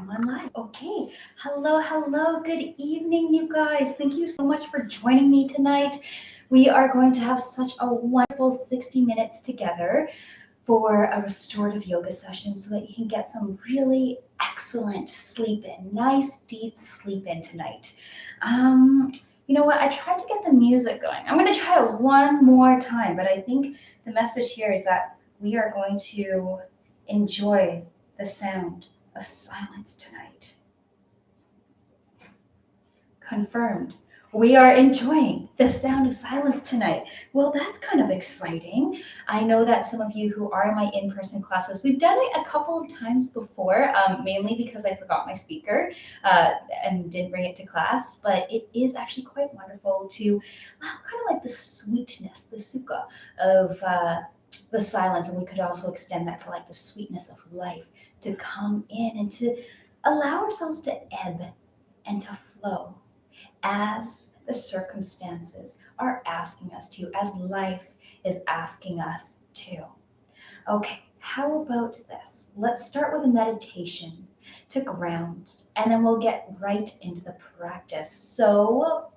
Am I live? Okay. Hello. Good evening, you guys. Thank you so much for joining me tonight. We are going to have such a wonderful 60 minutes together for a restorative yoga session so that you can get some really excellent sleep in, nice deep sleep in tonight. Um, you know what? I tried to get the music going. I'm going to try it one more time, but I think the message here is that we are going to enjoy the sound of silence tonight. Confirmed. We are enjoying the sound of silence tonight. Well, that's kind of exciting. I know that some of you who are in my in-person classes, we've done it a couple of times before, mainly because I forgot my speaker and didn't bring it to class, but it is actually quite wonderful to kind of like the sweetness, the sukha of the silence, and we could also extend that to like the sweetness of life to come in and to allow ourselves to ebb and to flow as the circumstances are asking us to, as life is asking us to. Okay, how about this? Let's start with a meditation to ground, and then we'll get right into the practice. So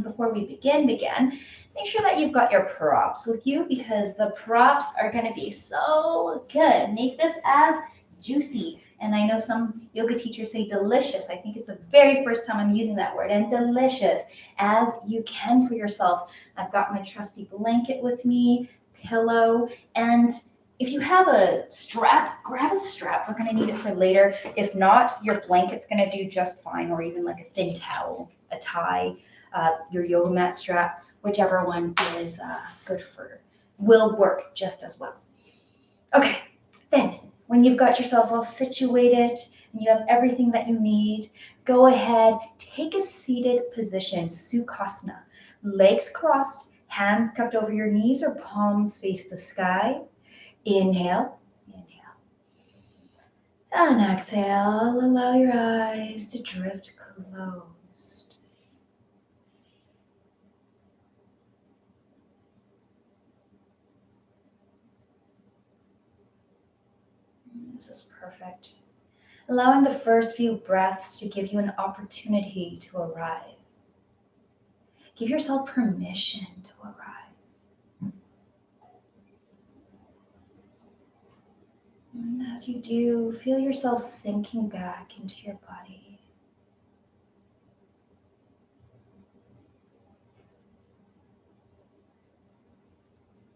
before we begin, make sure that you've got your props with you because the props are going to be so good. Make this as juicy. And I know some yoga teachers say delicious. I think it's the very first time I'm using that word, and delicious as you can for yourself. I've got my trusty blanket with me, pillow, and if you have a strap, grab a strap. We're gonna need it for later. If not, your blanket's gonna do just fine, or even like a thin towel, a tie, your yoga mat strap, whichever one is good for, will work just as well. Okay, then when you've got yourself all situated and you have everything that you need, go ahead, take a seated position, Sukhasana. Legs crossed, hands cupped over your knees or palms face the sky. Inhale. And exhale, allow your eyes to drift closed. This is perfect. Allowing the first few breaths to give you an opportunity to arrive. Give yourself permission to arrive. And as you do, feel yourself sinking back into your body.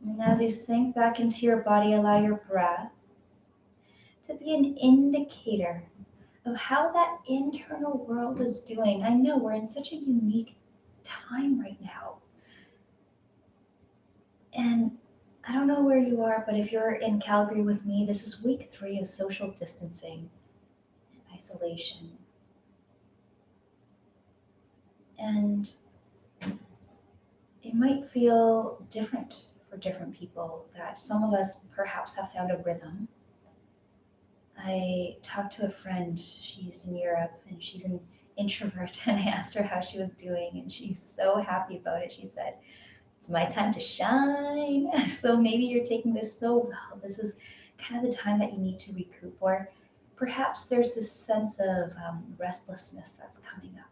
And as you sink back into your body, allow your breath to be an indicator of how that internal world is doing. I know we're in such a unique time right now. And I don't know where you are, but if you're in Calgary with me, this is week 3 of social distancing and isolation. And it might feel different for different people, that some of us perhaps have found a rhythm. I talked to a friend, she's in Europe and she's an introvert, and I asked her how she was doing and she's so happy about it. She said, "It's my time to shine." So maybe you're taking this so well. This is kind of the time that you need to recoup, or perhaps there's this sense of restlessness that's coming up.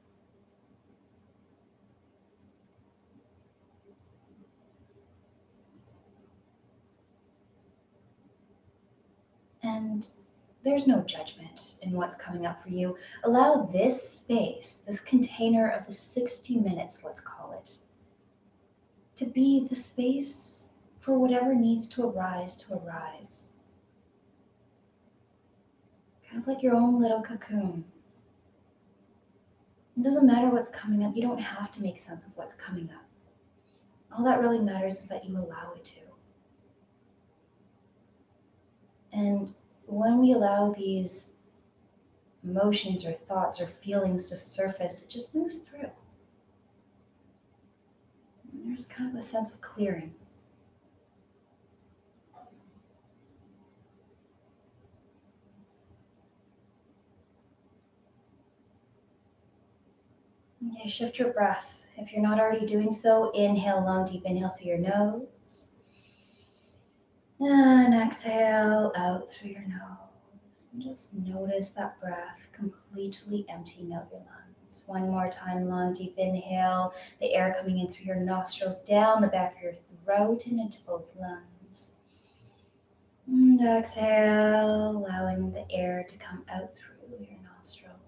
And there's no judgment in what's coming up for you. Allow this space, this container of the 60 minutes, let's call it, to be the space for whatever needs to arise. Kind of like your own little cocoon. It doesn't matter what's coming up. You don't have to make sense of what's coming up. All that really matters is that you allow it to. And when we allow these emotions or thoughts or feelings to surface, it just moves through. And there's kind of a sense of clearing. Okay, shift your breath. If you're not already doing so, inhale, long, deep inhale through your nose. And exhale out through your nose. And just notice that breath completely emptying out your lungs. One more time, long, deep inhale. The air coming in through your nostrils, down the back of your throat and into both lungs. And exhale, allowing the air to come out through your nostrils,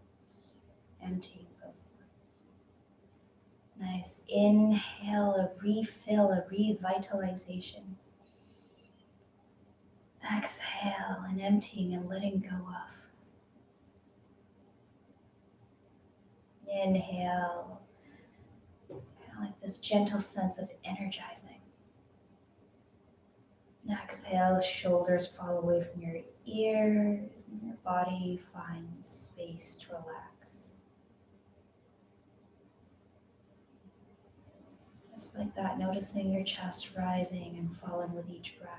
emptying both lungs. Nice. Inhale, a refill, a revitalization. Exhale, and emptying and letting go of. Inhale, kind of like this gentle sense of energizing. And exhale, shoulders fall away from your ears and your body finds space to relax. Just like that, noticing your chest rising and falling with each breath.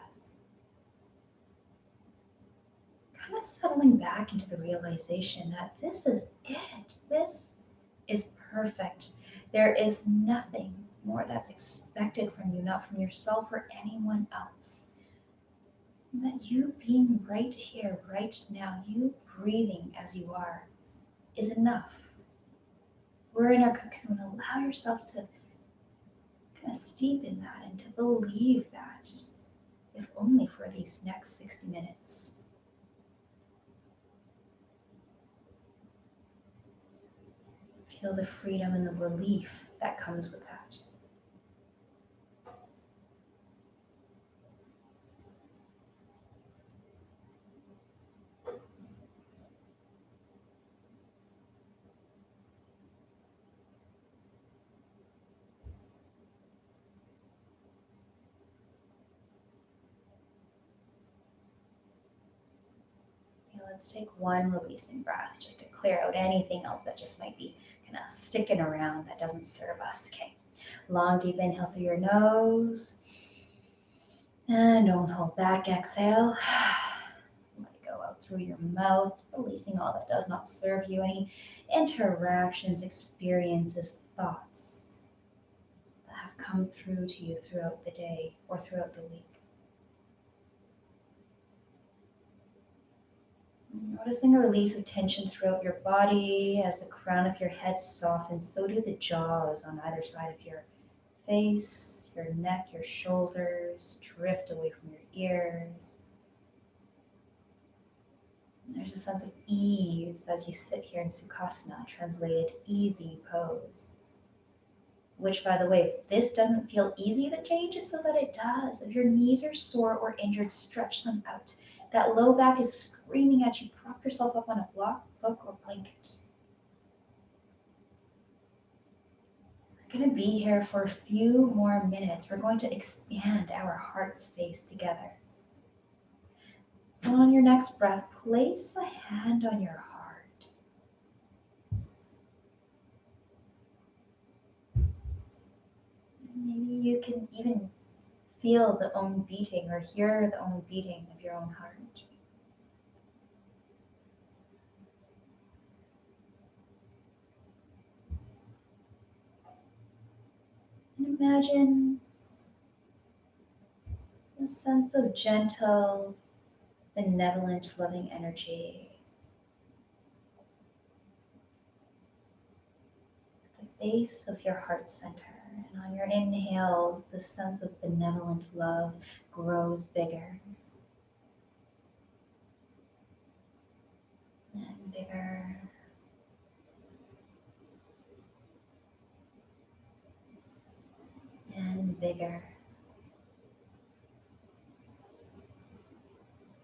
Kind of settling back into the realization that this is it. This is perfect. There is nothing more that's expected from you, not from yourself or anyone else. And that you being right here, right now, you breathing as you are, is enough. We're in our cocoon. Allow yourself to kind of steep in that and to believe that, if only for these next 60 minutes. Feel the freedom and the relief that comes with that. Okay, let's take one releasing breath just to clear out anything else that just might be kind of sticking around that doesn't serve us. Okay, long deep inhale through your nose. And don't hold back, exhale. Let it go out through your mouth, releasing all that does not serve you, any interactions, experiences, thoughts that have come through to you throughout the day or throughout the week. Noticing a release of tension throughout your body as the crown of your head softens, so do the jaws on either side of your face, your neck, your shoulders drift away from your ears. There's a sense of ease as you sit here in Sukhasana, translated easy pose. Which, by the way, if this doesn't feel easy, then change it so that it does. If your knees are sore or injured, stretch them out. That low back is screaming at you. Prop yourself up on a block, book, or blanket. We're going to be here for a few more minutes. We're going to expand our heart space together. So on your next breath, place a hand on your heart. Maybe you can even feel the own beating or hear the own beating of your own heart. And imagine a sense of gentle, benevolent, loving energy at the base of your heart center. And on your inhales, the sense of benevolent love grows bigger and bigger and bigger.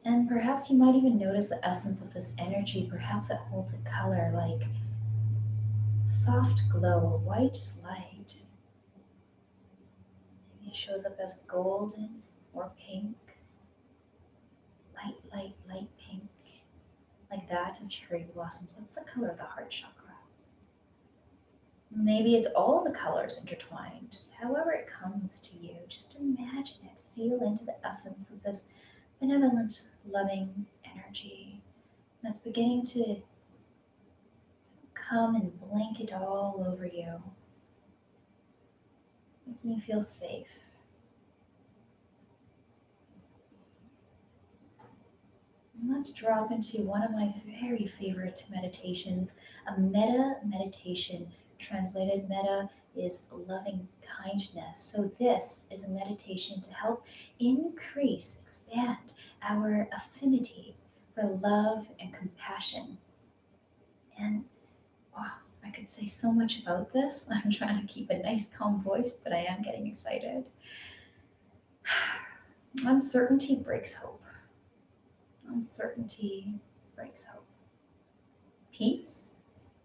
And perhaps you might even notice the essence of this energy. Perhaps it holds a color like a soft glow, a white light. Maybe it shows up as golden or pink. Light, light, light pink. Like that of cherry blossoms. That's the color of the heart chakra. Maybe it's all the colors intertwined. However it comes to you, just imagine it. Feel into the essence of this benevolent, loving energy that's beginning to come and blanket all over you, making you feel safe. And let's drop into one of my very favorite meditations, a metta meditation. Translated metta is loving kindness. So, this is a meditation to help increase, expand our affinity for love and compassion. And wow, I could say so much about this. I'm trying to keep a nice, calm voice, but I am getting excited. Uncertainty breaks hope. Uncertainty breaks hope. Peace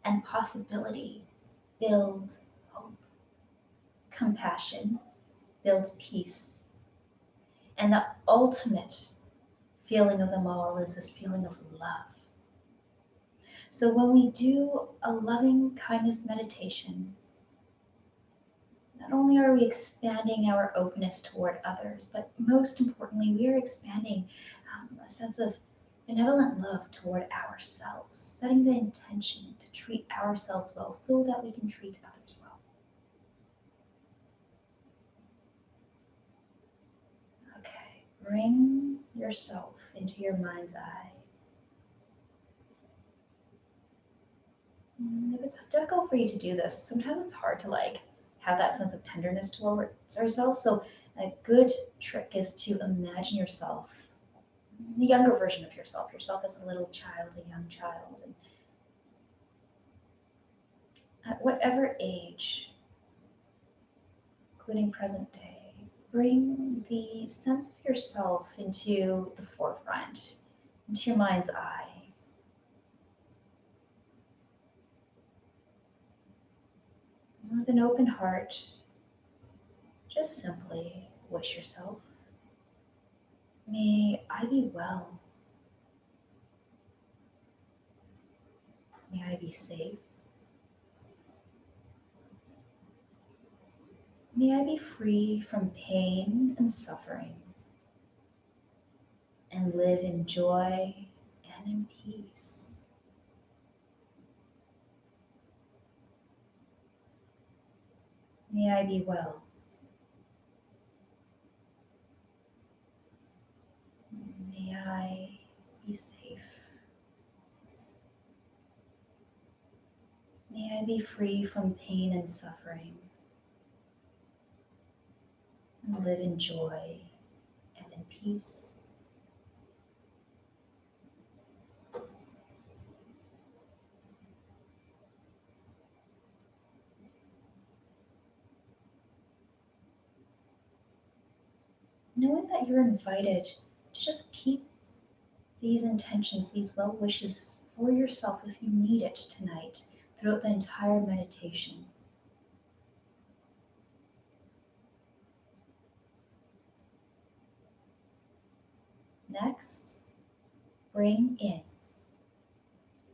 and possibility build hope. Compassion builds peace. And the ultimate feeling of them all is this feeling of love. So when we do a loving kindness meditation, not only are we expanding our openness toward others, but most importantly, we are expanding a sense of benevolent love toward ourselves, setting the intention to treat ourselves well so that we can treat others well. Okay, bring yourself into your mind's eye. And if it's difficult for you to do this, sometimes it's hard to have that sense of tenderness towards ourselves. So a good trick is to imagine yourself, the younger version of yourself as a little child, a young child, and at whatever age, including present day, bring the sense of yourself into the forefront, into your mind's eye. And with an open heart, just simply wish yourself, may I be well. May I be safe. May I be free from pain and suffering and live in joy and in peace. May I be well. May I be safe. May I be free from pain and suffering and live in joy and in peace. Knowing that you're invited to just keep these intentions, these well wishes for yourself if you need it tonight throughout the entire meditation. Next, bring in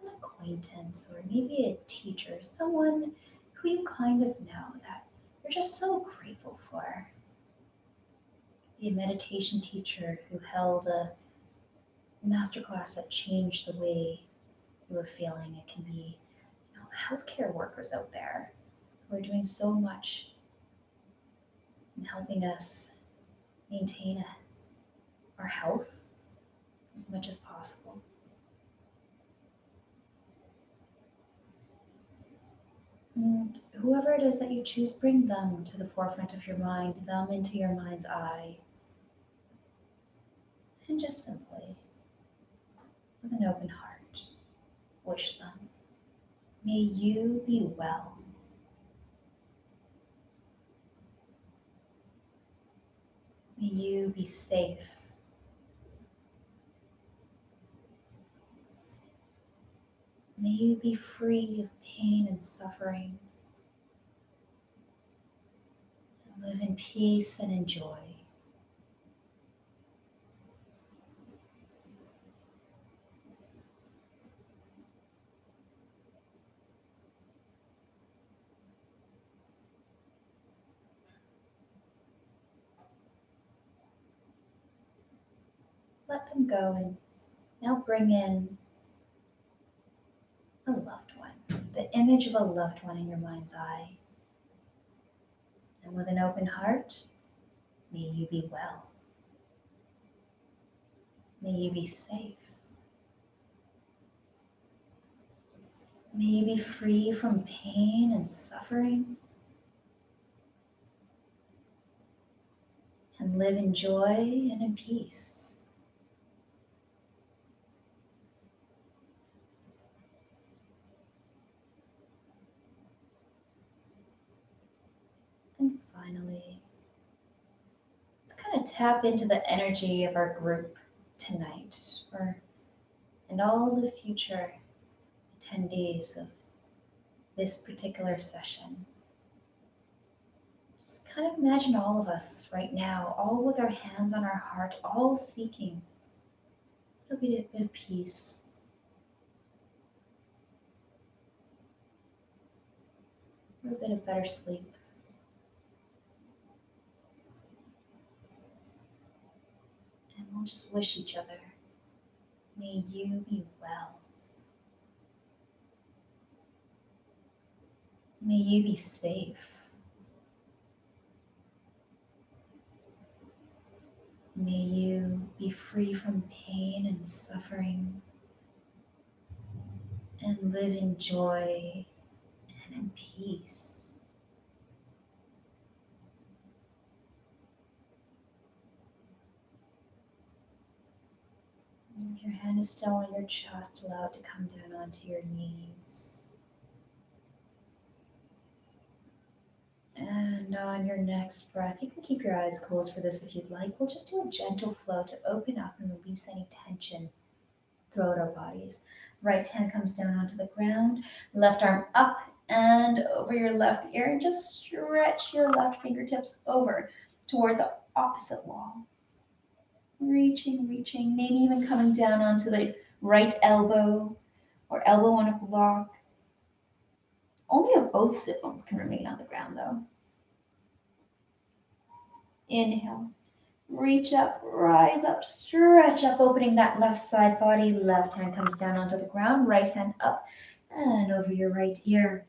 an acquaintance or maybe a teacher, someone who you kind of know that you're just so grateful for. Be a meditation teacher who held a masterclass that changed the way you were feeling. It can be the healthcare workers out there who are doing so much in helping us maintain our health as much as possible. And whoever it is that you choose, bring them to the forefront of your mind, them into your mind's eye. And just simply, with an open heart, wish them, may you be well. May you be safe. May you be free of pain and suffering. And live in peace and in joy. Let them go and now bring in a loved one, the image of a loved one in your mind's eye. And with an open heart, may you be well. May you be safe. May you be free from pain and suffering and live in joy and in peace. And finally, let's kind of tap into the energy of our group tonight and all the future attendees of this particular session. Just kind of imagine all of us right now, all with our hands on our heart, all seeking a little bit of peace, a little bit of better sleep. And we'll just wish each other, may you be well. May you be safe. May you be free from pain and suffering and live in joy and in peace. And your hand is still on your chest, allow it to come down onto your knees. And on your next breath, you can keep your eyes closed for this if you'd like. We'll just do a gentle flow to open up and release any tension throughout our bodies. Right hand comes down onto the ground, left arm up and over your left ear, and just stretch your left fingertips over toward the opposite wall. Reaching, reaching, maybe even coming down onto the right elbow or elbow on a block. Only if both sit bones can remain on the ground though. Inhale. Reach up, rise up, stretch up, opening that left side body. Left hand comes down onto the ground, right hand up and over your right ear.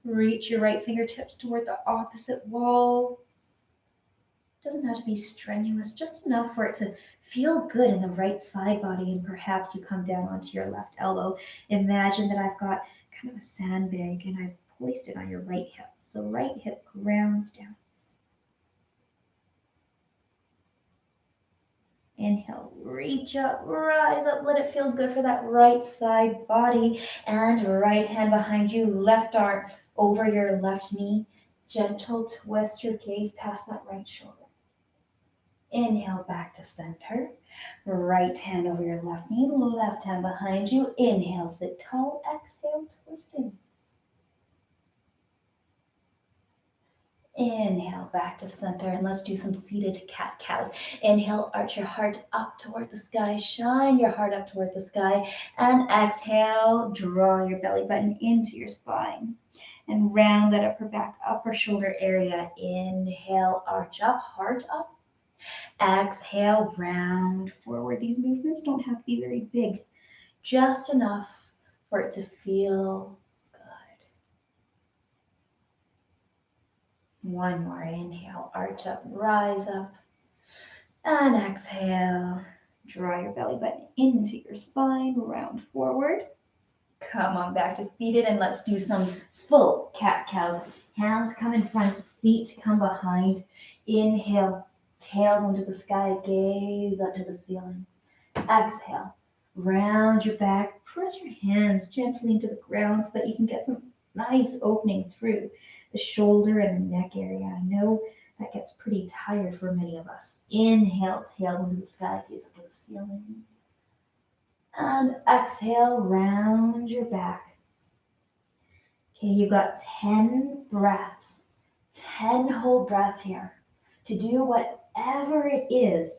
Reach your right fingertips toward the opposite wall. Doesn't have to be strenuous, just enough for it to feel good in the right side body, and perhaps you come down onto your left elbow. Imagine that I've got kind of a sandbag and I've placed it on your right hip. So right hip grounds down. Inhale, reach up, rise up, let it feel good for that right side body. And right hand behind you, left arm over your left knee. Gentle twist your gaze past that right shoulder. Inhale back to center. Right hand over your left knee, left hand behind you. Inhale, sit tall. Exhale, twisting. Inhale back to center, and let's do some seated cat-cows. Inhale, arch your heart up towards the sky. Shine your heart up towards the sky. And exhale, draw your belly button into your spine. And round that upper back, upper shoulder area. Inhale, arch up, heart up. Exhale, round forward. These movements don't have to be very big, just enough for it to feel good. One more inhale, arch up, rise up. And exhale, draw your belly button into your spine, round forward. Come on back to seated, and let's do some full cat-cows. Hands come in front, feet come behind. Inhale, tailbone to the sky, gaze up to the ceiling. Exhale, round your back, press your hands gently into the ground so that you can get some nice opening through the shoulder and the neck area. I know that gets pretty tired for many of us. Inhale, tailbone to the sky, gaze up to the ceiling. And exhale, round your back. Okay, you've got 10 breaths, 10 whole breaths here to do whatever it is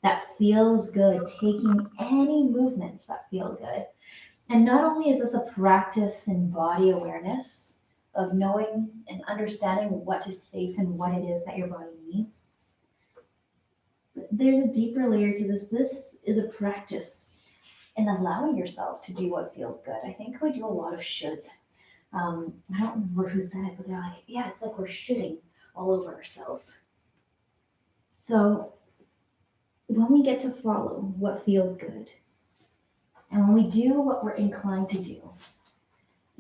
that feels good, taking any movements that feel good. And not only is this a practice in body awareness of knowing and understanding what is safe and what it is that your body needs, but there's a deeper layer to this. This is a practice in allowing yourself to do what feels good. I think we do a lot of shoulds. I don't remember who said it, but they're like, yeah, it's like we're shitting all over ourselves. So when we get to follow what feels good, and when we do what we're inclined to do,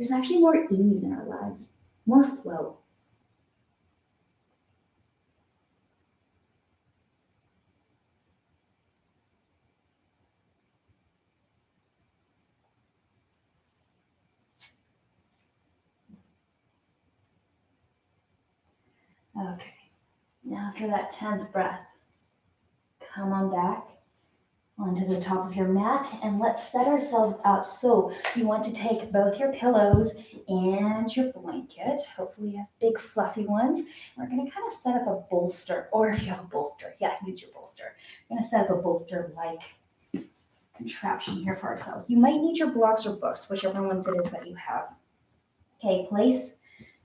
there's actually more ease in our lives, more flow. Okay, now for that 10th breath, come on back onto the top of your mat and let's set ourselves up. So you want to take both your pillows and your blanket. Hopefully you have big fluffy ones. We're going to kind of set up a bolster, or if you have a bolster, yeah, use your bolster. We're going to set up a bolster-like contraption here for ourselves. You might need your blocks or books, whichever ones it is that you have. Okay, place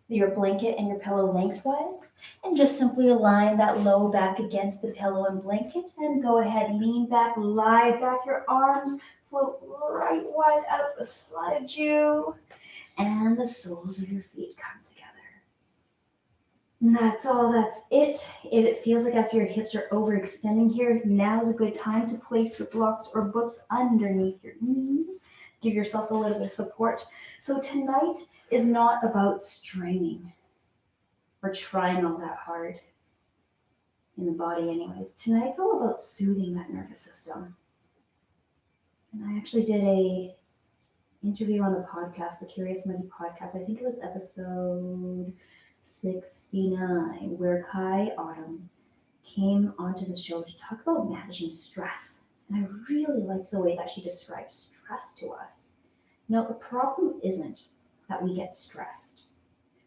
your blanket and your pillow lengthwise, and just simply align that low back against the pillow and blanket, and go ahead, lean back, lie back, your arms float right wide out beside you, and the soles of your feet come together. And that's all, that's it. If it feels like as your hips are overextending here, now is a good time to place your blocks or books underneath your knees. Give yourself a little bit of support. So tonight is not about straining or trying all that hard in the body anyways. Tonight's all about soothing that nervous system. And I actually did a interview on the podcast, the Curious Monkey podcast. I think it was episode 69, where Kai Autumn came onto the show to talk about managing stress. And I really liked the way that she described stress to us. Now, the problem isn't that we get stressed.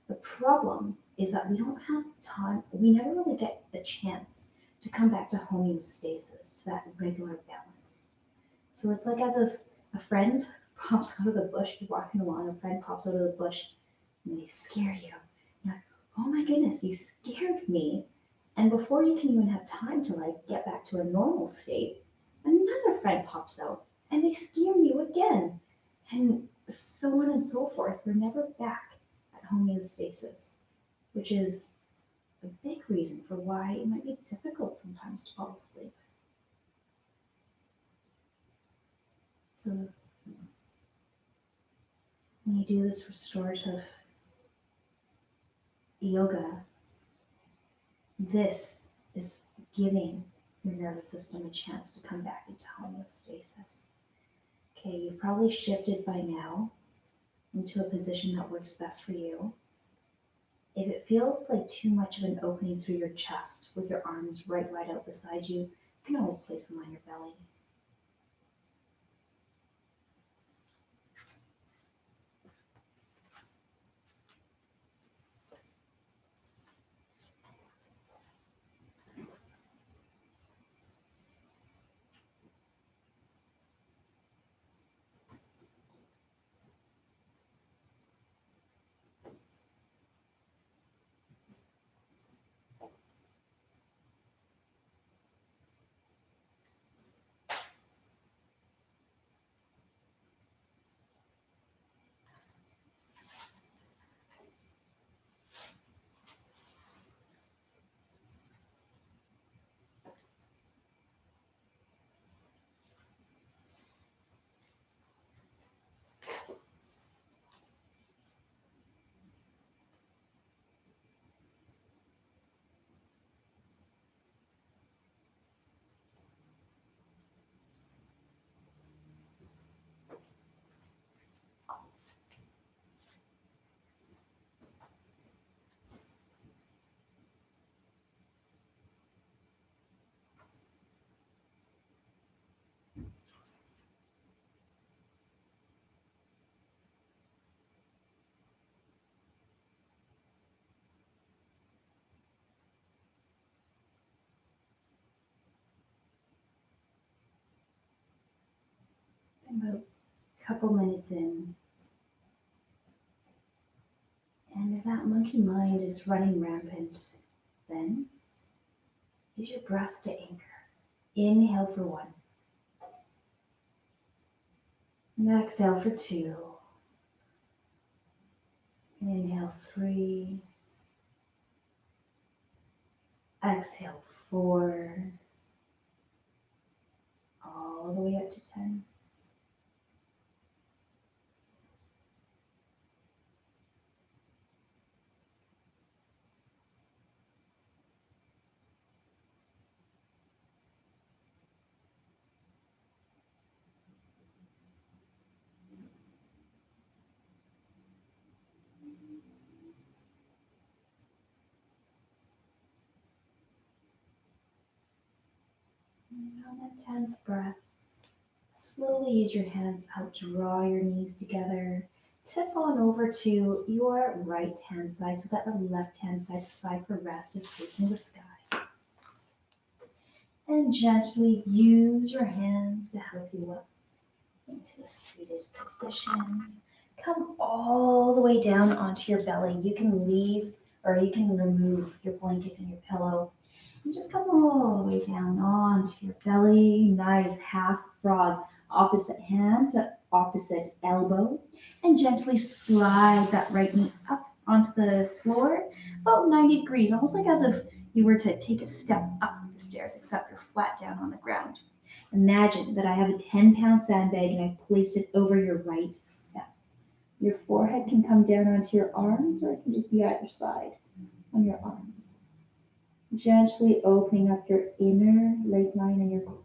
The problem is that we don't have time, we never really get the chance to come back to homeostasis, to that regular balance. So it's like as if a friend pops out of the bush, you're walking along, a friend pops out of the bush, and they scare you. You're like, oh my goodness, you scared me. And before you can even have time to like get back to a normal state, another friend pops out and they scare you again. And so on and so forth. We're never back at homeostasis, which is a big reason for why it might be difficult sometimes to fall asleep. So when you do this restorative yoga, this is giving your nervous system a chance to come back into homeostasis. Okay, you've probably shifted by now into a position that works best for you. If it feels like too much of an opening through your chest with your arms right out beside you, you can always place them on your belly. About a couple minutes in, and if that monkey mind is running rampant, then use your breath to anchor. Inhale for 1. And exhale for 2. Inhale 3. Exhale 4. All the way up to 10. And on that tense breath, slowly use your hands out, draw your knees together. Tip on over to your right hand side so that the left hand side, the side for rest, is facing the sky. And gently use your hands to help you up into a seated position. Come all the way down onto your belly. You can leave or you can remove your blanket and your pillow. And just come all the way down onto your belly. Nice half frog. Opposite hand to opposite elbow. And gently slide that right knee up onto the floor, about 90 degrees, almost like as if you were to take a step up the stairs, except you're flat down on the ground. Imagine that I have a 10-pound sandbag and I place it over your right hip. Your forehead can come down onto your arms, or it can just be either side on your arms. Gently opening up your inner leg line and your core.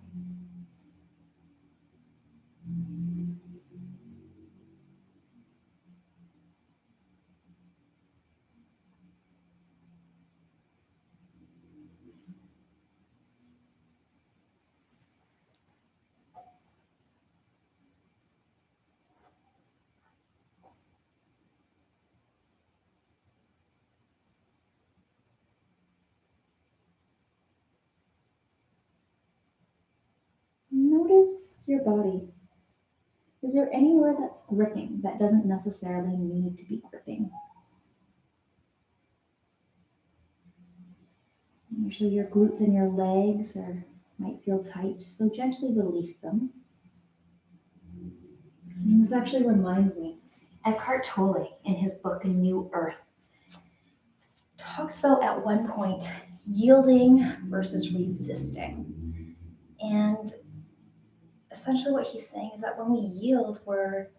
Notice your body. Is there anywhere that's gripping that doesn't necessarily need to be gripping? Usually your glutes and your legs might feel tight, so gently release them. And this actually reminds me, Eckhart Tolle, in his book A New Earth, talks about at one point yielding versus resisting. And essentially what he's saying is that when we yield, we're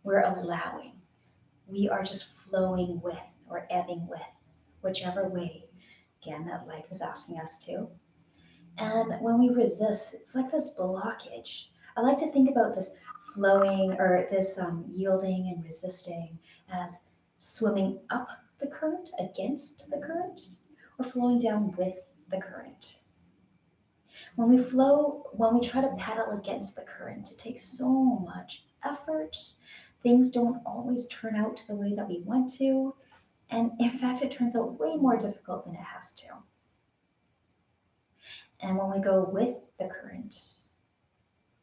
allowing. We are just flowing with or ebbing with, whichever way, again, that life is asking us to. And when we resist, it's like this blockage. I like to think about this flowing or this yielding and resisting as swimming up the current, against the current, or flowing down with the current. When we try to paddle against the current, it takes so much effort. Things don't always turn out the way that we want to. And in fact, it turns out way more difficult than it has to. And when we go with the current,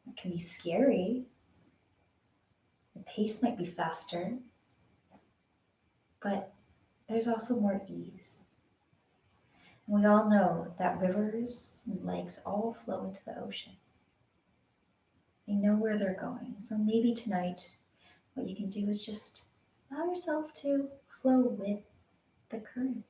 it can be scary. The pace might be faster, but there's also more ease. And we all know that rivers and lakes all flow into the ocean. They know where they're going. So maybe tonight, what you can do is just allow yourself to flow with the current.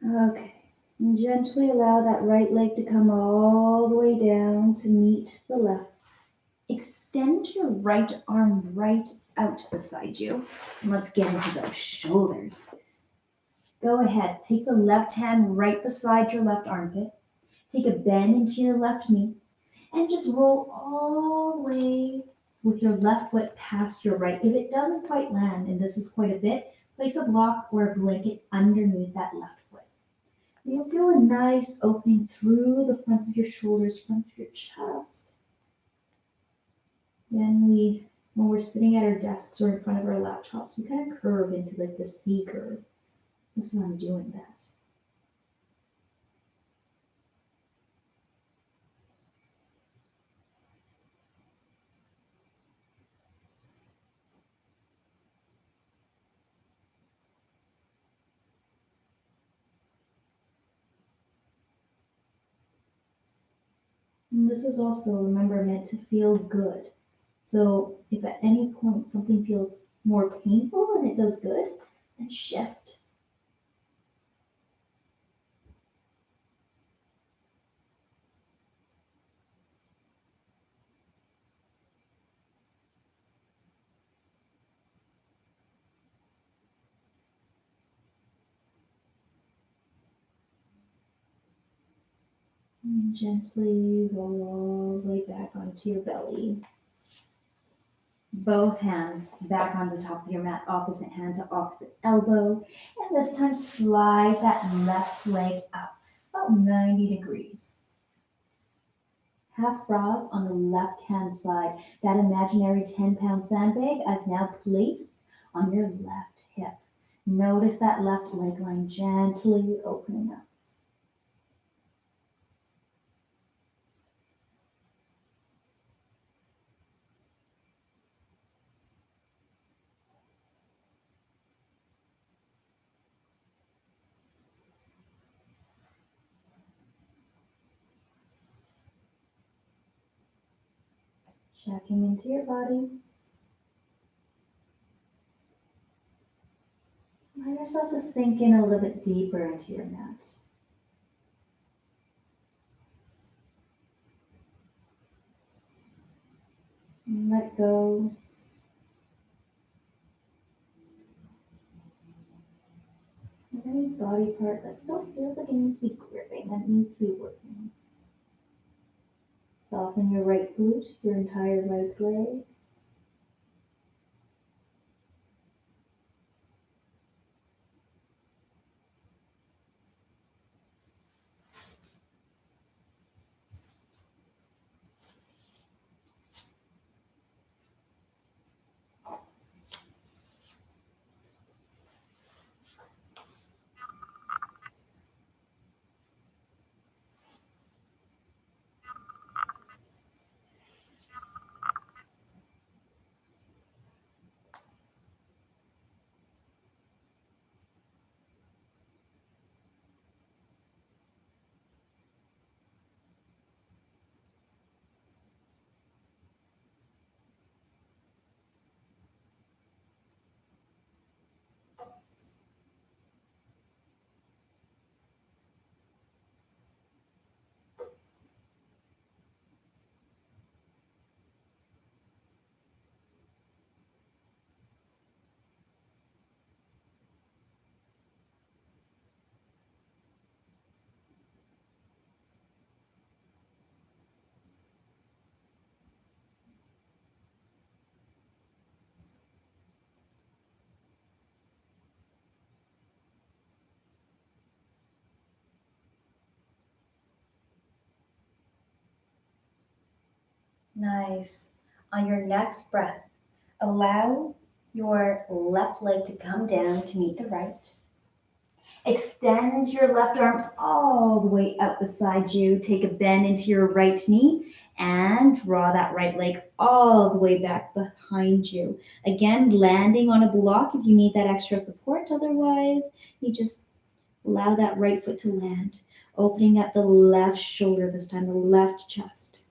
Okay. And gently allow that right leg to come all the way down to meet the left. Extend your right arm right out beside you. And let's get into those shoulders. Go ahead. Take the left hand right beside your left armpit. Take a bend into your left knee. And just roll all the way with your left foot past your right. If it doesn't quite land, and this is quite a bit, place a block or a blanket underneath that left foot. You'll feel a nice opening through the fronts of your shoulders, fronts of your chest. Then when we're sitting at our desks or in front of our laptops, we kind of curve into like the C curve. This is how I'm doing that. And this is also, remember, meant to feel good. So if at any point something feels more painful than it does good, then shift. Gently roll all the way back onto your belly. Both hands back on the top of your mat, opposite hand to opposite elbow. And this time slide that left leg up about 90 degrees. Half frog on the left hand side. That imaginary 10-pound sandbag I've now placed on your left hip. Notice that left leg line gently opening up. Checking into your body. Allow yourself to sink in a little bit deeper into your mat. And let go. Of any body part that still feels like it needs to be gripping, that needs to be working. Soften your right glute, your entire right leg. Nice. On your next breath, allow your left leg to come down to meet the right. Extend your left arm all the way out beside you. Take a bend into your right knee and draw that right leg all the way back behind you. Again, landing on a block if you need that extra support. Otherwise, you just allow that right foot to land. Opening up the left shoulder this time, the left chest.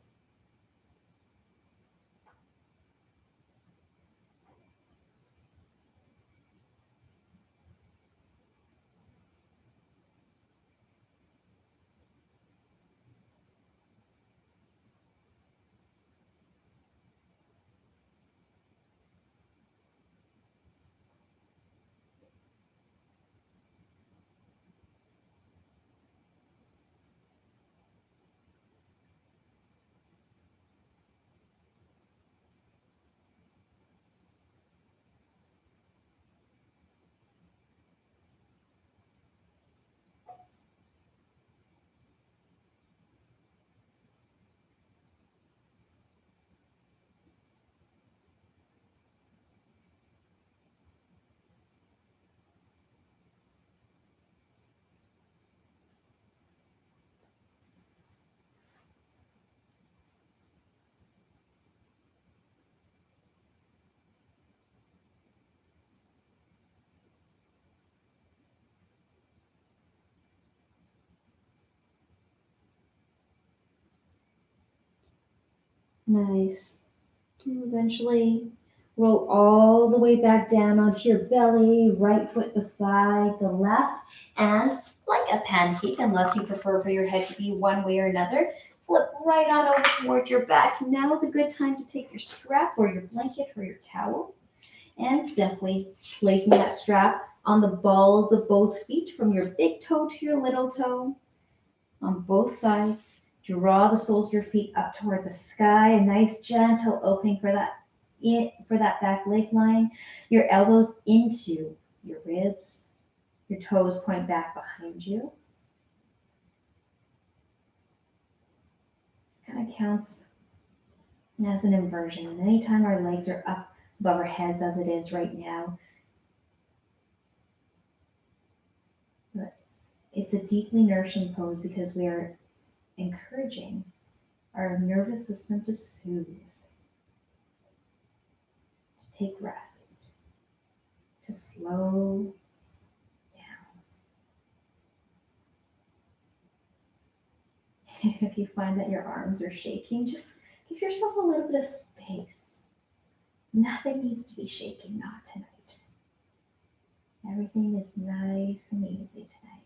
Nice. And eventually roll all the way back down onto your belly, right foot beside the left, and like a pancake, unless you prefer for your head to be one way or another, flip right on over towards your back. Now is a good time to take your strap or your blanket or your towel and simply placing that strap on the balls of both feet from your big toe to your little toe on both sides. Draw the soles of your feet up toward the sky, a nice gentle opening for that back leg line. Your elbows into your ribs. Your toes point back behind you. This kind of counts as an inversion. And anytime our legs are up above our heads as it is right now, but it's a deeply nourishing pose because we are encouraging our nervous system to soothe, to take rest, to slow down. If you find that your arms are shaking, just give yourself a little bit of space. Nothing needs to be shaking, not tonight. Everything is nice and easy tonight.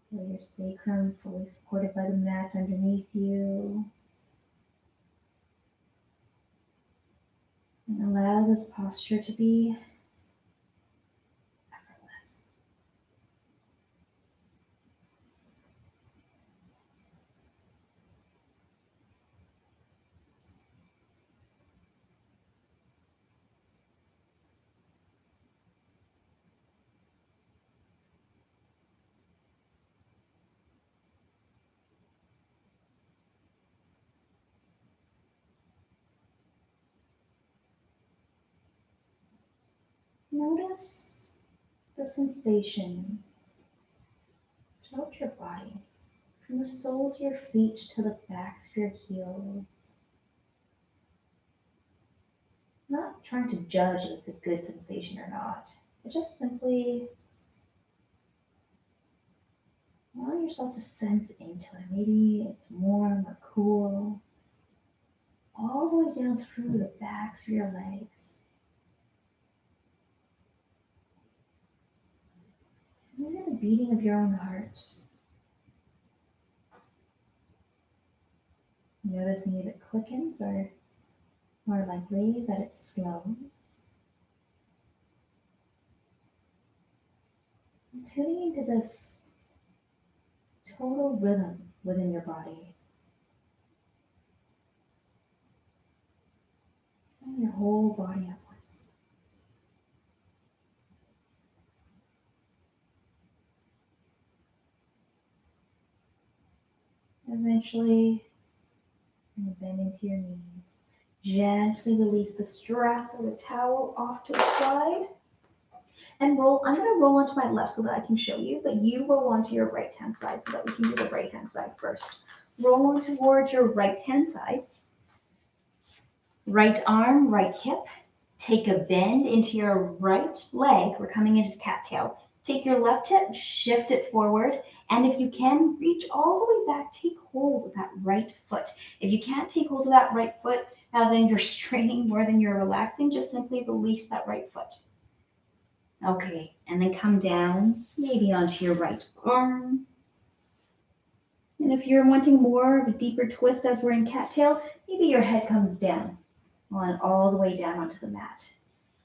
Feel your sacrum fully supported by the mat underneath you. And allow this posture to be effortless. Notice the sensation throughout your body, from the soles of your feet to the backs of your heels. Not trying to judge if it's a good sensation or not, but just simply allow yourself to sense into it. Maybe it's warm or cool, all the way down through the backs of your legs. Hear the beating of your own heart. Noticing if it quickens or more likely that it slows. And tuning into this total rhythm within your body. And your whole body at once. Eventually, bend into your knees. Gently release the strap of the towel off to the side. And roll. I'm going to roll onto my left so that I can show you, but you roll onto your right hand side so that we can do the right hand side first. Roll on towards your right hand side. Right arm, right hip. Take a bend into your right leg. We're coming into cattail. Take your left hip, shift it forward, and if you can, reach all the way back. Take hold of that right foot. If you can't take hold of that right foot, as in you're straining more than you're relaxing, just simply release that right foot. Okay, and then come down, maybe onto your right arm. And if you're wanting more of a deeper twist as we're in cattail, maybe your head comes down, on all the way down onto the mat.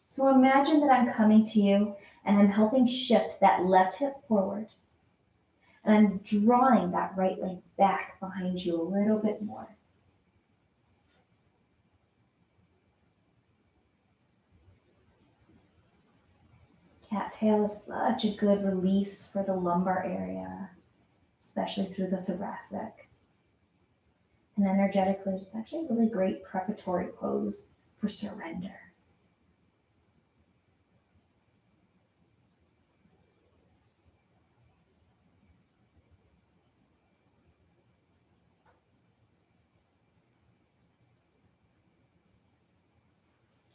So imagine that I'm coming to you and I'm helping shift that left hip forward. And I'm drawing that right leg back behind you a little bit more. Cattail is such a good release for the lumbar area, especially through the thoracic. And energetically, it's actually a really great preparatory pose for surrender.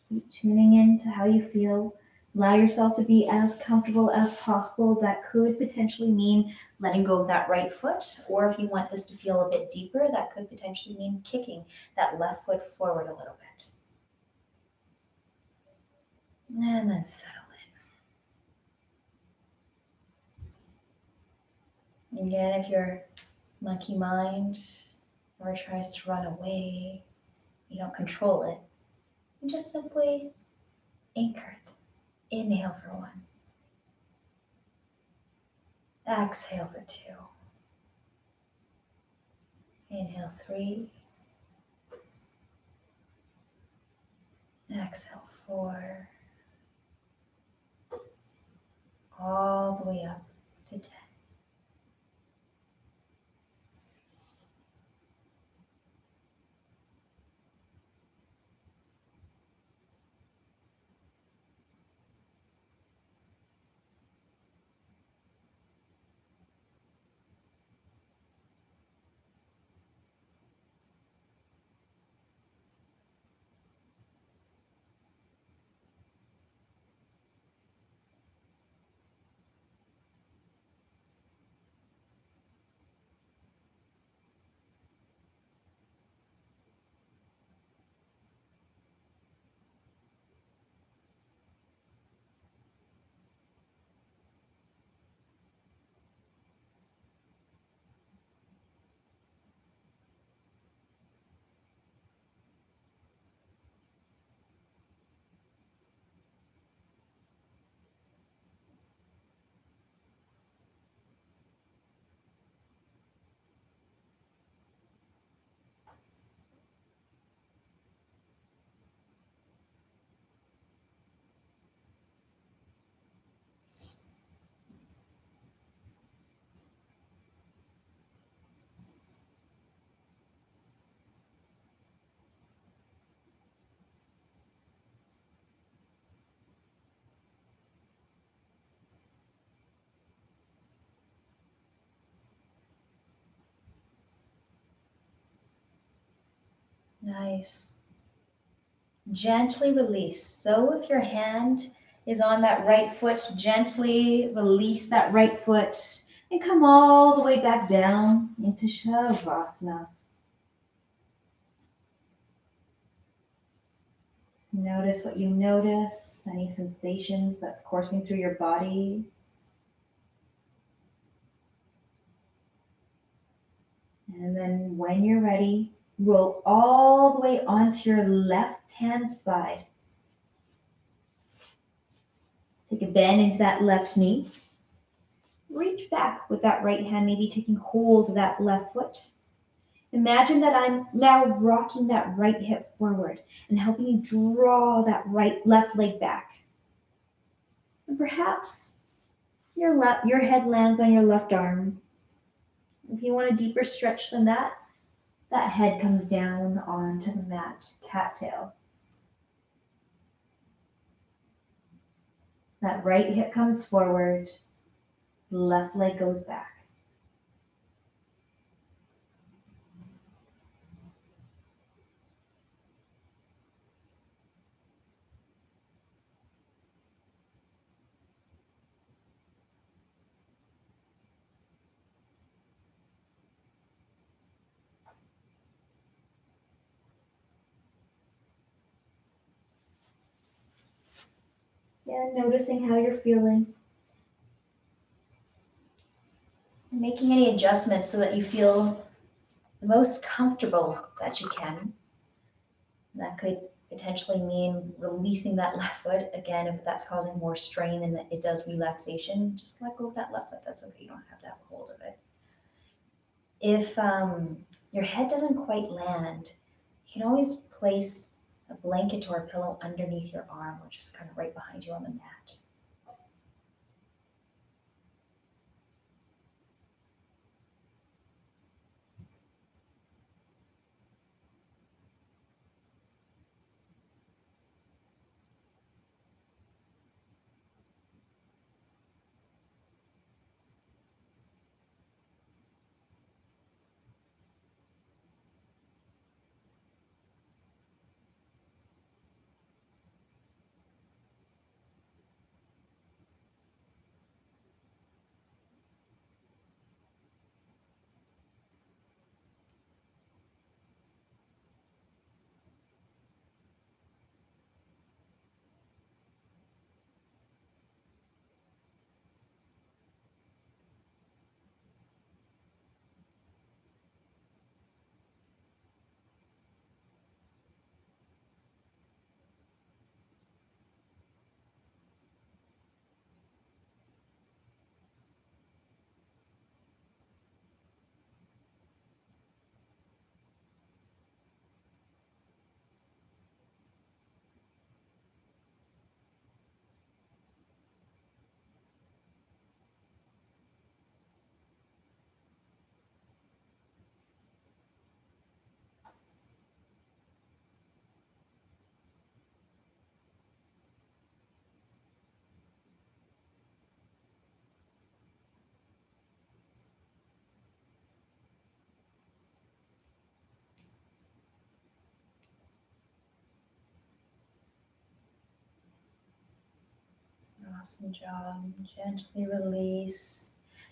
Keep tuning in to how you feel. Allow yourself to be as comfortable as possible. That could potentially mean letting go of that right foot, or if you want this to feel a bit deeper, that could potentially mean kicking that left foot forward a little bit. And then settle in. Again, if your monkey mind or tries to run away, you don't control it. You just simply anchor it. Inhale for 1. Exhale for 2. Inhale 3. Exhale 4. All the way up to 10. Nice. Gently release. So if your hand is on that right foot, gently release that right foot and come all the way back down into Shavasana. Notice what you notice, any sensations that's coursing through your body. And then when you're ready, roll all the way onto your left hand side. Take a bend into that left knee. Reach back with that right hand, maybe taking hold of that left foot. Imagine that I'm now rocking that right hip forward and helping you draw that left leg back. And perhaps your head lands on your left arm. If you want a deeper stretch than that, that head comes down onto the mat, cattail. That right hip comes forward, left leg goes back. Yeah, noticing how you're feeling. And making any adjustments so that you feel the most comfortable that you can. That could potentially mean releasing that left foot. Again, if that's causing more strain than it does relaxation, just let go of that left foot. That's okay. You don't have to have a hold of it. If your head doesn't quite land, you can always place a blanket or a pillow underneath your arm or just kind of right behind you on the mat. Awesome job. Gently release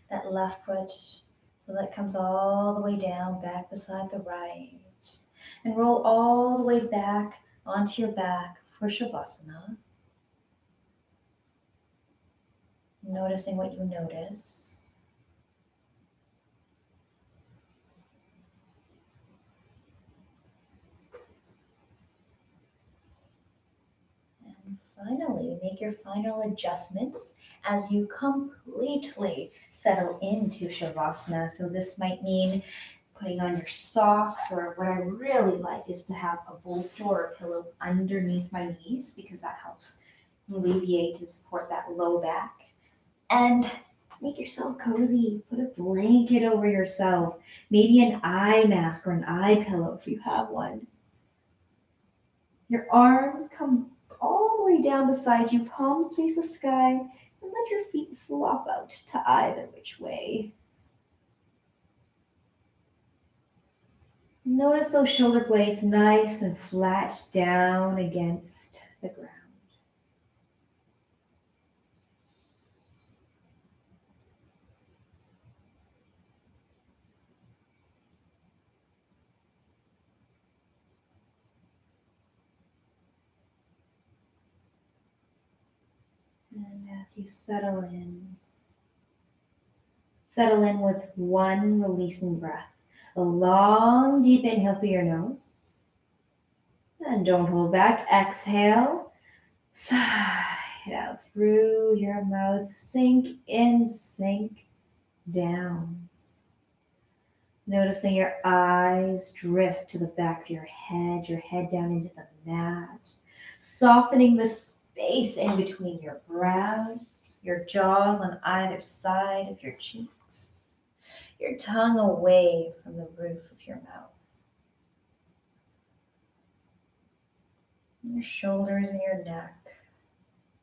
that left foot so that comes all the way down, back beside the right. And roll all the way back onto your back for Shavasana. Noticing what you notice. And finally, make your final adjustments as you completely settle into Shavasana. So this might mean putting on your socks, or what I really like is to have a bolster or a pillow underneath my knees because that helps alleviate and support that low back. And make yourself cozy. Put a blanket over yourself, maybe an eye mask or an eye pillow if you have one. Your arms come all the way down beside you, palms face the sky, and let your feet flop out to either which way. Notice those shoulder blades nice and flat down against the ground. And as you settle in with one releasing breath. A long, deep inhale through your nose. And don't hold back. Exhale. Sigh it out through your mouth. Sink in, sink down. Noticing your eyes drift to the back of your head down into the mat. Softening the space in between your brows, your jaws on either side of your cheeks, your tongue away from the roof of your mouth. Your shoulders and your neck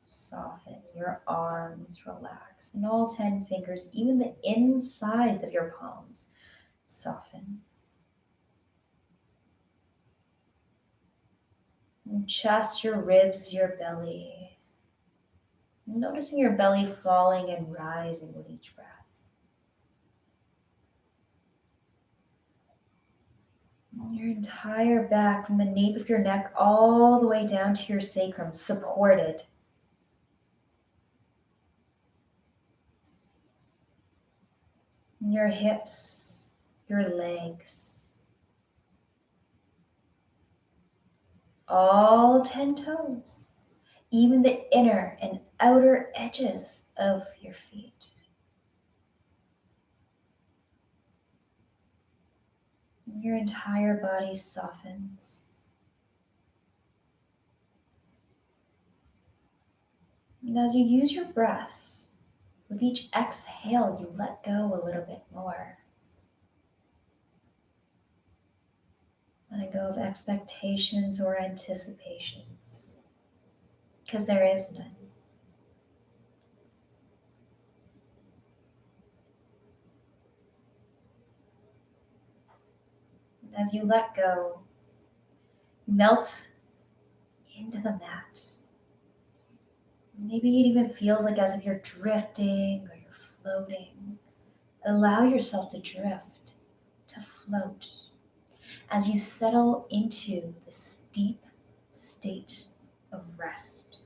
soften, your arms relax, and all 10 fingers, even the insides of your palms, soften. Your chest, your ribs, your belly. Noticing your belly falling and rising with each breath. Your entire back from the nape of your neck all the way down to your sacrum, supported. Your hips, your legs, all 10 toes, even the inner and outer edges of your feet. Your entire body softens. And as you use your breath, with each exhale, you let go a little bit more. Letting go of expectations or anticipations, because there is none. And as you let go, melt into the mat. Maybe it even feels like as if you're drifting or you're floating. Allow yourself to drift, to float, as you settle into this deep state of rest.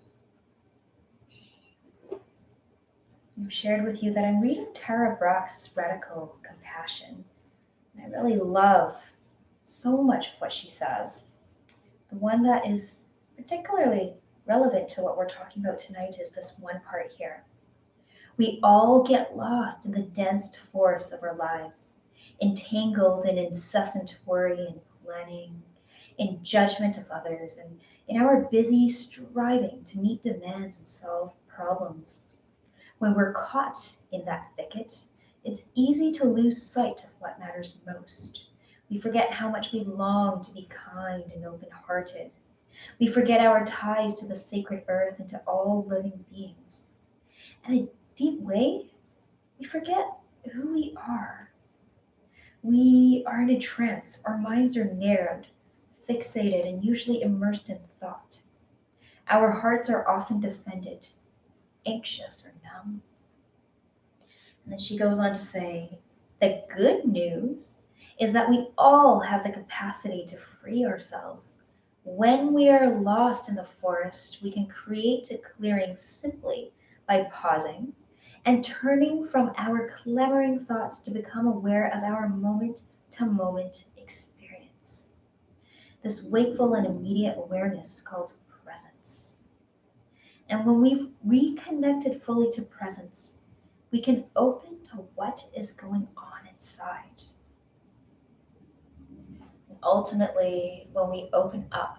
I've shared with you that I'm reading Tara Brach's Radical Compassion. And I really love so much of what she says. The one that is particularly relevant to what we're talking about tonight is this one part here. We all get lost in the dense force of our lives, entangled in incessant worry and planning, in judgment of others, and in our busy striving to meet demands and solve problems. When we're caught in that thicket, it's easy to lose sight of what matters most. We forget how much we long to be kind and open-hearted. We forget our ties to the sacred earth and to all living beings. And in a deep way, we forget who we are. We are in a trance. Our minds are narrowed, fixated, and usually immersed in thought. Our hearts are often defended, anxious or numb. And then she goes on to say, the good news is that we all have the capacity to free ourselves. When we are lost in the forest, we can create a clearing simply by pausing and turning from our clamoring thoughts to become aware of our moment to moment experience. This wakeful and immediate awareness is called presence. And when we've reconnected fully to presence, we can open to what is going on inside. And ultimately, when we open up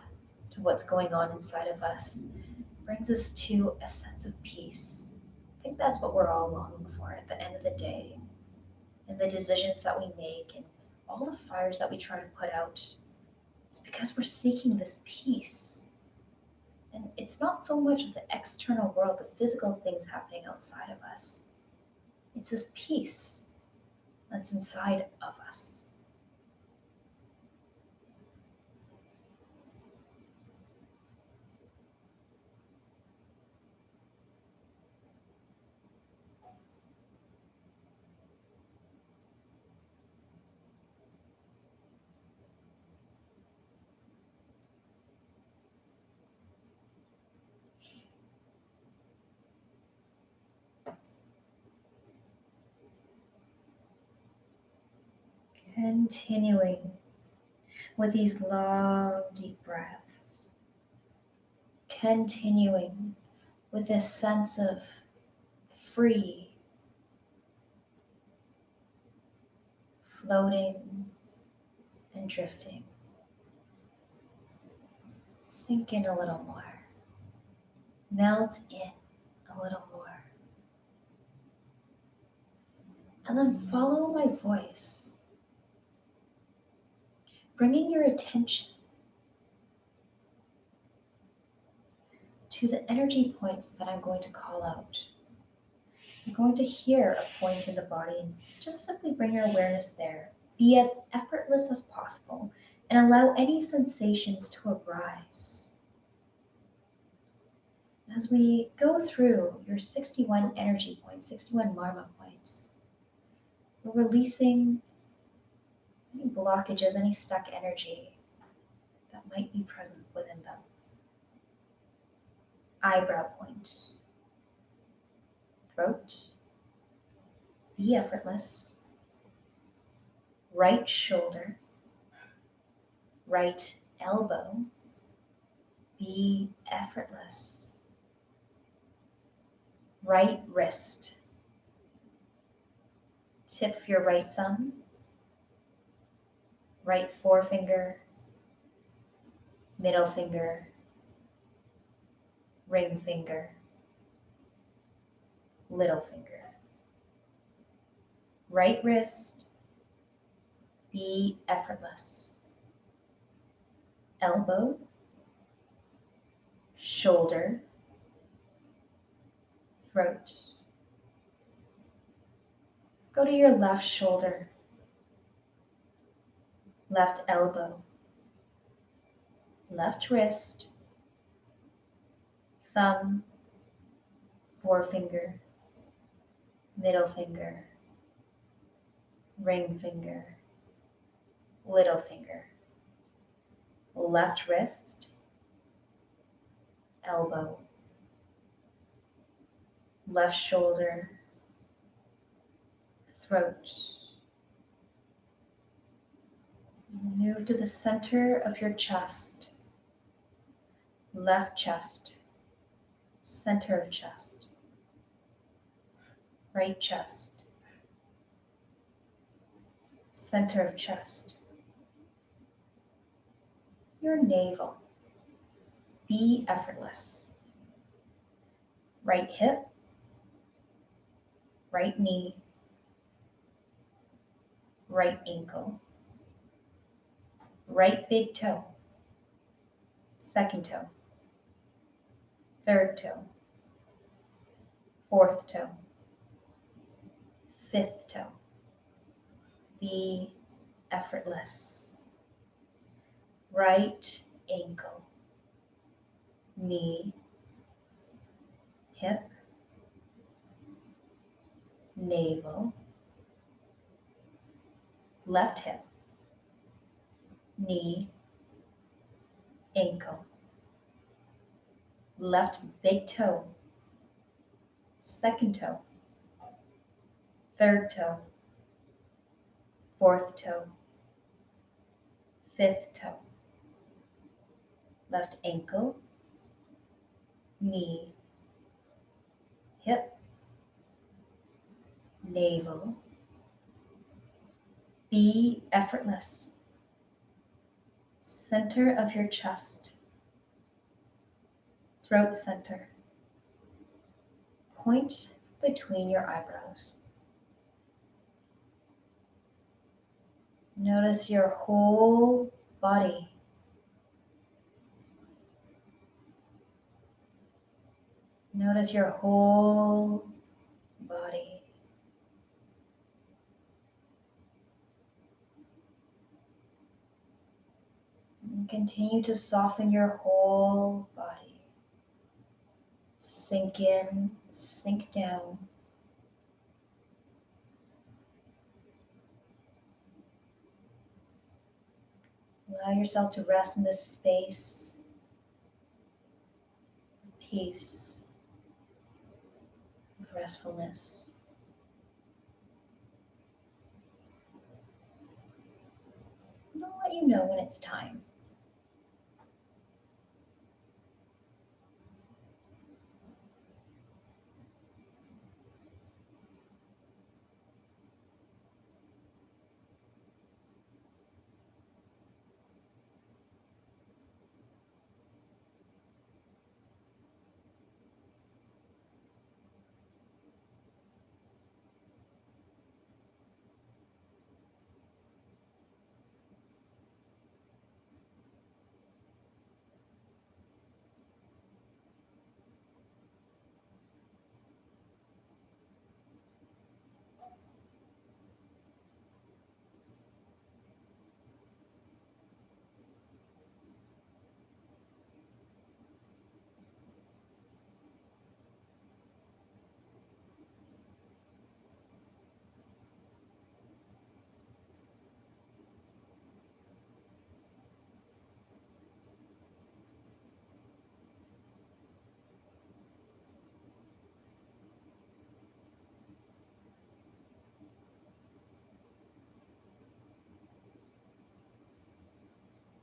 to what's going on inside of us, it brings us to a sense of peace. I think that's what we're all longing for at the end of the day. And the decisions that we make and all the fires that we try to put out, it's because we're seeking this peace. And it's not so much of the external world, the physical things happening outside of us. It's this peace that's inside of us. Continuing with these long, deep breaths. Continuing with this sense of free, floating, and drifting. Sink in a little more. Melt in a little more. And then follow my voice, bringing your attention to the energy points that I'm going to call out. You're going to hear a point in the body and just simply bring your awareness there. Be as effortless as possible and allow any sensations to arise. As we go through your 61 energy points, 61 marma points, we're releasing any blockages, any stuck energy that might be present within them. Eyebrow point, throat, be effortless, right shoulder, right elbow, be effortless, right wrist, tip of your right thumb, right forefinger, middle finger, ring finger, little finger. Right wrist, be effortless. Elbow, shoulder, throat. Go to your left shoulder, left elbow, left wrist, thumb, forefinger, middle finger, ring finger, little finger, left wrist, elbow, left shoulder, throat. Move to the center of your chest, left chest, center of chest, right chest, center of chest, your navel, be effortless. Right hip, right knee, right ankle, right big toe, second toe, third toe, fourth toe, fifth toe. Be effortless. Right ankle, knee, hip, navel, left hip, knee, ankle, left big toe, second toe, third toe, fourth toe, fifth toe, left ankle, knee, hip, navel. Be effortless. Center of your chest, throat center, point between your eyebrows. Notice your whole body. Notice your whole body. And continue to soften your whole body. Sink in, sink down. Allow yourself to rest in this space of peace, of restfulness. And I'll let you know when it's time.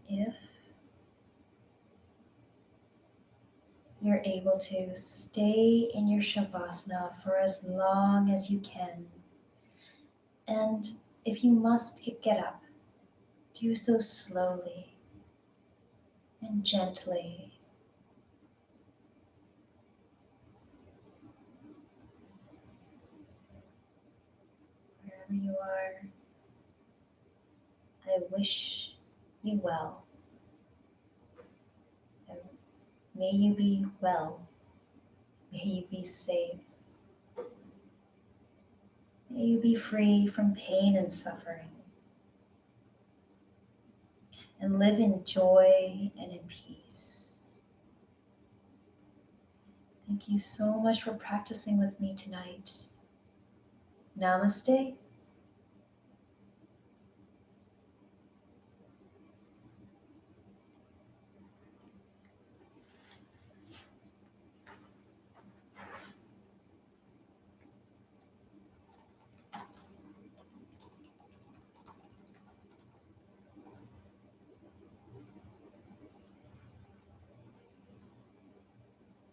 If you're able to, stay in your Shavasana for as long as you can. And if you must get up, do so slowly and gently. Wherever you are, I wish you well. May you be well. May you be safe. May you be free from pain and suffering. And live in joy and in peace. Thank you so much for practicing with me tonight. Namaste.